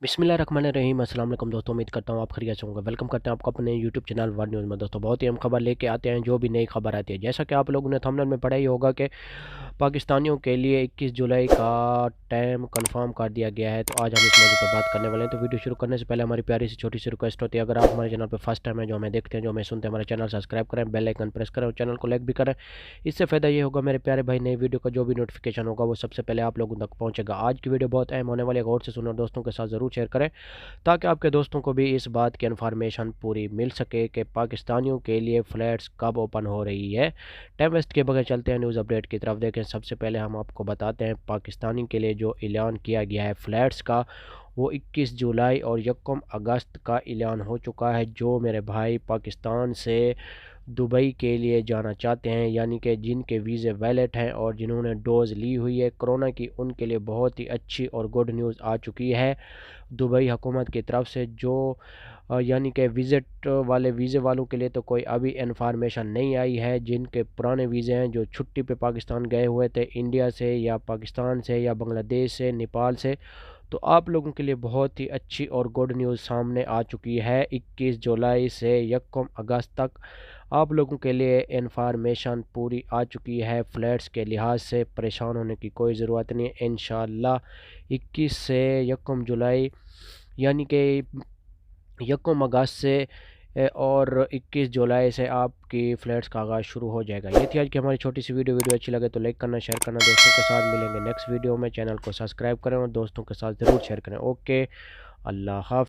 बिस्मिल्लाहिर्रहमानिर्रहीम। अस्सलाम वालेकुम दोस्तों, उम्मीद करता हूँ आप खैरियत से होंगे। वेलकम करते हैं आपको अपने यूट्यूब चैनल वर्ल्ड न्यूज़ में। दोस्तों बहुत ही हम खबर लेके आते हैं, जो भी नई खबर आती है। जैसा कि आप लोगों ने थंबनेल में पढ़ा ही होगा कि पाकिस्तानियों के लिए 21 जुलाई का टाइम कंफर्म कर दिया गया है। तो आज हम इस मौजू पर बात करने वाले हैं। तो वीडियो शुरू करने से पहले हमारी प्यारी सी छोटी सी रिक्वेस्ट होती है, अगर आप हमारे चैनल पर फर्स्ट टाइम है, जो हमें देखते हैं, जो हमें सुनते हैं, हमारे चैनल सब्सक्राइब करें, बेल आइकन प्रेस करें और चैनल को लाइक भी करें। इससे फ़ायदा ये होगा मेरे प्यारे भाई, नई वीडियो का जो भी नोटिफिकेशन होगा वो सबसे पहले आप लोगों तक पहुँचेगा। आज की वीडियो बहुत अहम होने वाली है, गौर से सुनो, दोस्तों के साथ ज़रूर शेयर करें ताकि आपके दोस्तों को भी इस बात की इन्फॉर्मेशन पूरी मिल सके कि पाकिस्तानियों के लिए फ़्लैट्स कब ओपन हो रही है। टाइम वेस्ट के बगैर चलते हैं न्यूज़ अपडेट की तरफ। देखें, सबसे पहले हम आपको बताते हैं पाकिस्तानी के लिए जो ऐलान किया गया है फ़्लैट्स का, वो 21 जुलाई और 1 अगस्त का ऐलान हो चुका है। जो मेरे भाई पाकिस्तान से दुबई के लिए जाना चाहते हैं, यानी कि जिनके वीज़े वैलिड हैं और जिन्होंने डोज़ ली हुई है कोरोना की, उनके लिए बहुत ही अच्छी और गुड न्यूज़ आ चुकी है दुबई हुकूमत की तरफ से। जो यानी कि विज़िट वाले वीज़े वालों के लिए तो कोई अभी इन्फॉर्मेशन नहीं आई है। जिनके पुराने वीज़े हैं, जो छुट्टी पे पाकिस्तान गए हुए थे इंडिया से या पाकिस्तान से या बांग्लादेश से, नेपाल से, तो आप लोगों के लिए बहुत ही अच्छी और गुड न्यूज़ सामने आ चुकी है। 21 जुलाई से 1 अगस्त तक आप लोगों के लिए इन्फॉर्मेशन पूरी आ चुकी है। फ़्लैट्स के लिहाज से परेशान होने की कोई ज़रूरत नहीं है। इंशाअल्लाह 21 से 1 जुलाई, यानी कि 1 अगस्त से और 21 जुलाई से आपकी फ़्लैट्स का आगाज़ शुरू हो जाएगा। ये थी आज की हमारी छोटी सी वीडियो। वीडियो अच्छी लगे तो लाइक करना, शेयर करना दोस्तों के साथ। मिलेंगे नेक्स्ट वीडियो में। चैनल को सब्सक्राइब करें और दोस्तों के साथ ज़रूर शेयर करें। ओके, अल्लाह हाफ़िज़।